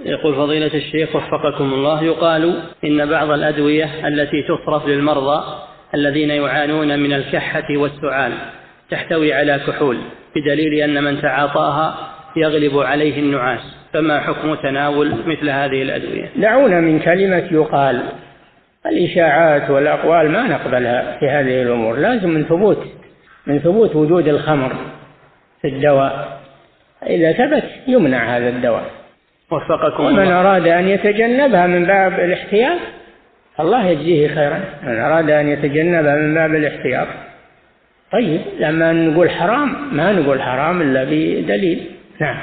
يقول فضيلة الشيخ وفقكم الله، يقال إن بعض الأدوية التي تصرف للمرضى الذين يعانون من الكحة والسعال تحتوي على كحول، بدليل أن من تعاطاها يغلب عليه النعاس، فما حكم تناول مثل هذه الأدوية؟ دعونا من كلمة يقال، الإشاعات والأقوال ما نقبلها في هذه الأمور، لازم من ثبوت وجود الخمر في الدواء، إذا ثبت يمنع هذا الدواء. وفقكم ومن الله. أراد أن يتجنبها من باب الاحتياط الله يجزيه خيرا، من أراد أن يتجنبها من باب الاحتياط. طيب لما نقول حرام ما نقول حرام إلا بدليل. نعم.